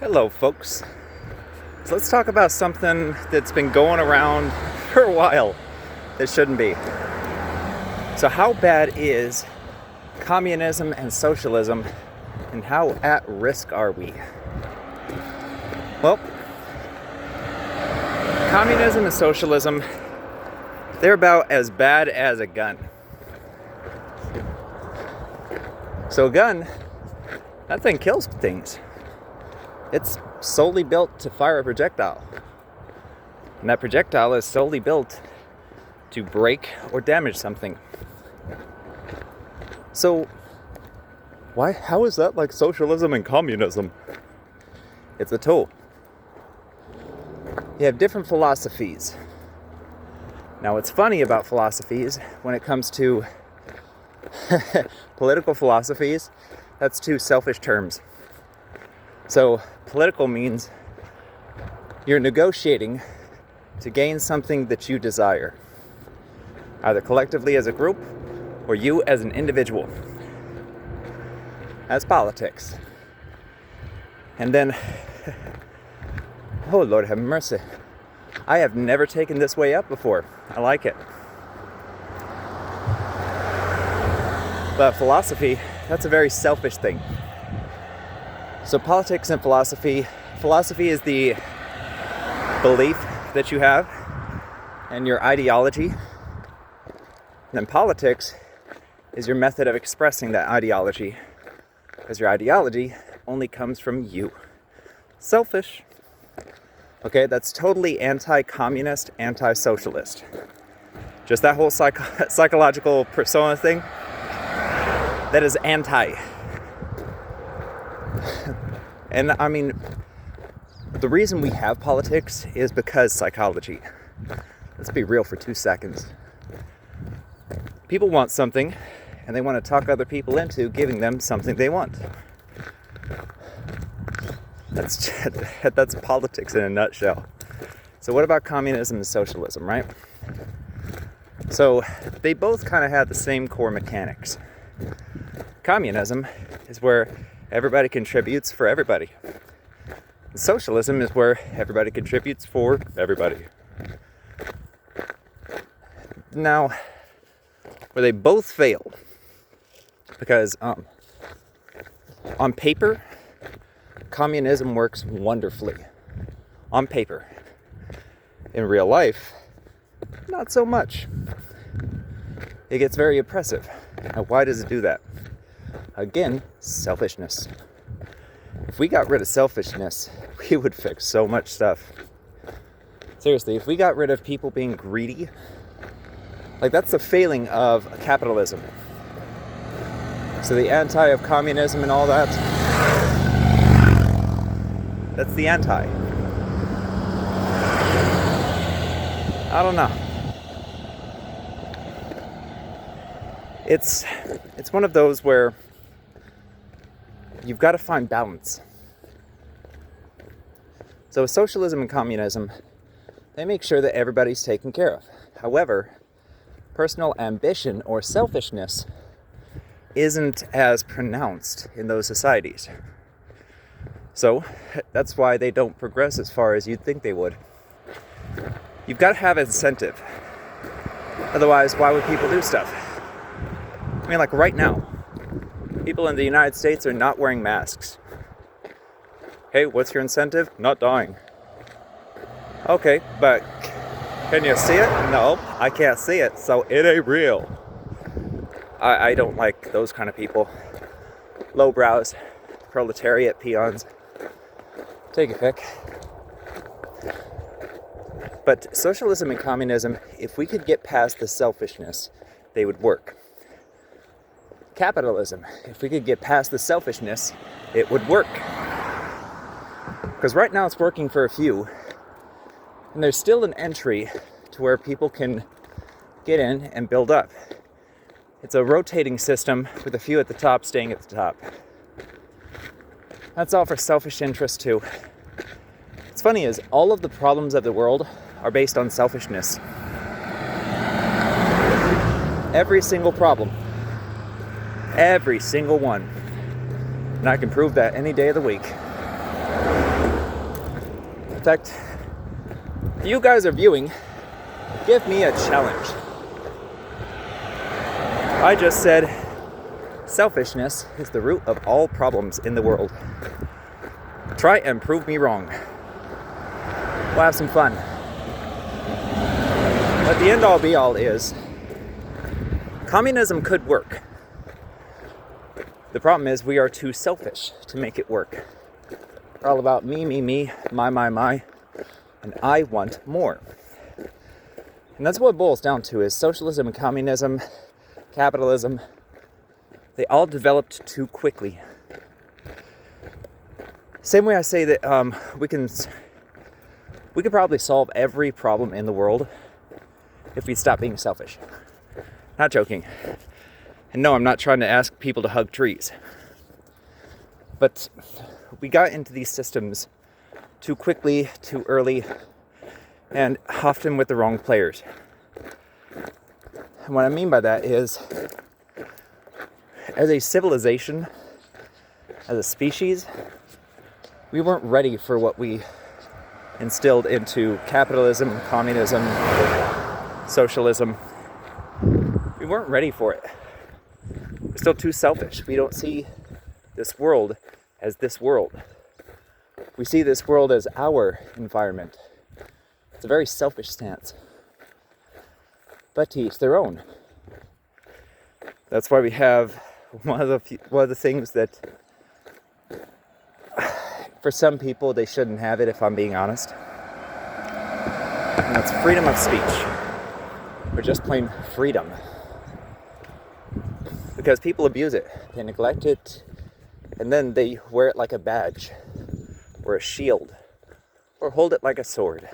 Hello, folks. So let's talk about something that's been going around for a while that shouldn't be. So how bad is communism and socialism, and how at risk are we? Well, communism and socialism, they're about as bad as a gun. So a gun, that thing kills things. It's solely built to fire a projectile. And that projectile is solely built to break or damage something. So, how is that like socialism and communism? It's a tool. You have different philosophies. Now, what's funny about philosophies when it comes to political philosophies, that's two selfish terms. So, political means you're negotiating to gain something that you desire, either collectively as a group or you as an individual. That's politics. And then, oh Lord have mercy, I have never taken this way up before. I like it. But philosophy, that's a very selfish thing. So politics and philosophy is the belief that you have and your ideology. And then politics is your method of expressing that ideology, because your ideology only comes from you. Selfish. Okay, that's totally anti-communist, anti-socialist. Just that whole psychological persona thing, that is anti. And I mean, the reason we have politics is because psychology. Let's be real for 2 seconds. People want something, and they want to talk other people into giving them something they want. That's politics in a nutshell. So what about communism and socialism, right? So they both kind of have the same core mechanics. Communism is where everybody contributes for everybody. And socialism is where everybody contributes for everybody. Now, where they both fail, because on paper, communism works wonderfully. On paper. In real life, not so much. It gets very oppressive. Now, why does it do that? Again, selfishness. If we got rid of selfishness, we would fix so much stuff. Seriously, if we got rid of people being greedy, like that's the failing of capitalism. So the anti of communism and all that, that's the anti. I don't know. It's one of those where you've got to find balance. So socialism and communism, they make sure that everybody's taken care of. However, personal ambition or selfishness isn't as pronounced in those societies. So that's why they don't progress as far as you'd think they would. You've got to have incentive. Otherwise, why would people do stuff? I mean, like right now, people in the United States are not wearing masks. Hey, what's your incentive? Not dying. Okay, but can you see it? No, I can't see it, so it ain't real. I don't like those kind of people. Lowbrows, proletariat, peons. Take a pick. But socialism and communism, if we could get past the selfishness, they would work. Capitalism, if we could get past the selfishness, it would work. Because right now it's working for a few, and there's still an entry to where people can get in and build up. It's a rotating system with a few at the top staying at the top. That's all for selfish interest too. What's funny is all of the problems of the world are based on selfishness. Every single problem. Every single one. And I can prove that any day of the week. fact, if you guys are viewing, give me a challenge. I just said selfishness is the root of all problems in the world. Try and prove me wrong. We'll have some fun. But the end all be all is, communism could work. The problem is we are too selfish to make it work. We're all about me, my, and I want more. And that's what it boils down to, is socialism and communism, capitalism, they all developed too quickly. Same way I say that we could probably solve every problem in the world if we stop being selfish. Not joking. And no, I'm not trying to ask people to hug trees. But we got into these systems too quickly, too early, and often with the wrong players. And what I mean by that is, as a civilization, as a species, we weren't ready for what we instilled into capitalism, communism, socialism. We weren't ready for it. We're still too selfish. We don't see this world as this world. We see this world as our environment. It's a very selfish stance. But to each their own. That's why we have one of the things that, for some people, they shouldn't have it, if I'm being honest. And that's freedom of speech. Or just plain freedom. Because people abuse it. They neglect it. And then they wear it like a badge. Or a shield. Or hold it like a sword.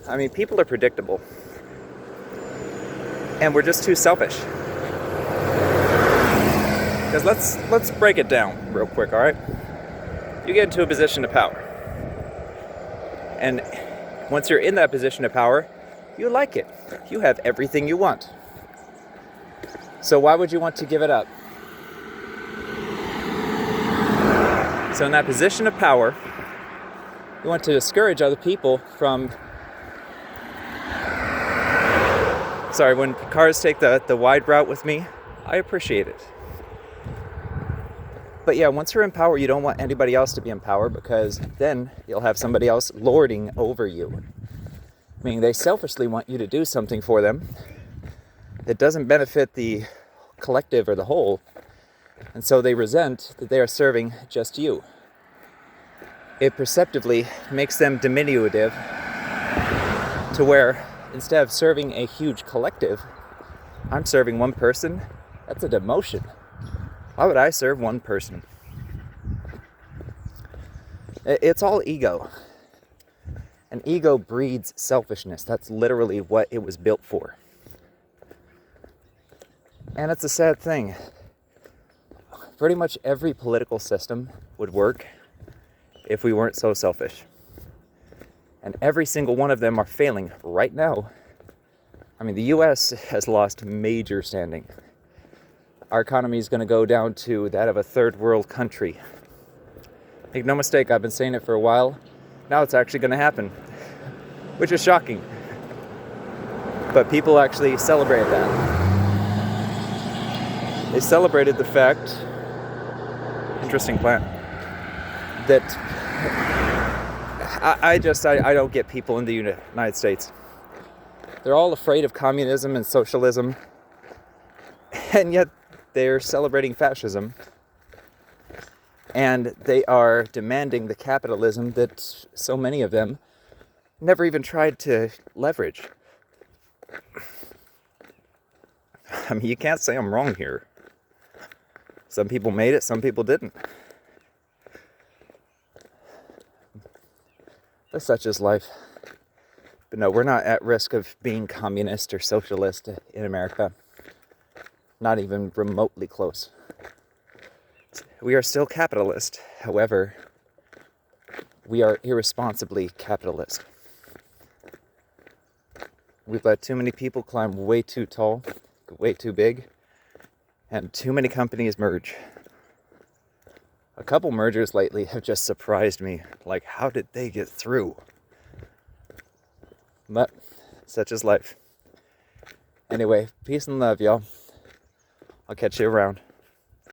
I mean, people are predictable. And we're just too selfish. Because let's break it down real quick, alright? You get into a position of power. And once you're in that position of power, you like it. You have everything you want. So why would you want to give it up? So in that position of power, you want to discourage other people from... Sorry, when cars take the wide route with me, I appreciate it. But yeah, once you're in power, you don't want anybody else to be in power, because then you'll have somebody else lording over you. Meaning they selfishly want you to do something for them that doesn't benefit the collective or the whole. And so they resent that they are serving just you. It perceptively makes them diminutive to where instead of serving a huge collective, I'm serving one person. That's a demotion. Why would I serve one person? It's all ego. And ego breeds selfishness. That's literally what it was built for. And it's a sad thing. Pretty much every political system would work if we weren't so selfish. And every single one of them are failing right now. I mean, the US has lost major standing. Our economy is going to go down to that of a third world country. Make no mistake, I've been saying it for a while. Now it's actually going to happen, which is shocking. But people actually celebrate that. They celebrated the fact, interesting plant, that I don't get people in the United States. They're all afraid of communism and socialism, and yet they're celebrating fascism, and they are demanding the capitalism that so many of them never even tried to leverage. I mean, you can't say I'm wrong here. Some people made it, some people didn't. But such is life. But no, we're not at risk of being communist or socialist in America. Not even remotely close. We are still capitalist. However, we are irresponsibly capitalist. We've let too many people climb way too tall, way too big, and too many companies merge. A couple mergers lately have just surprised me. Like, how did they get through? But such is life. Anyway, peace and love, y'all. I'll catch you around.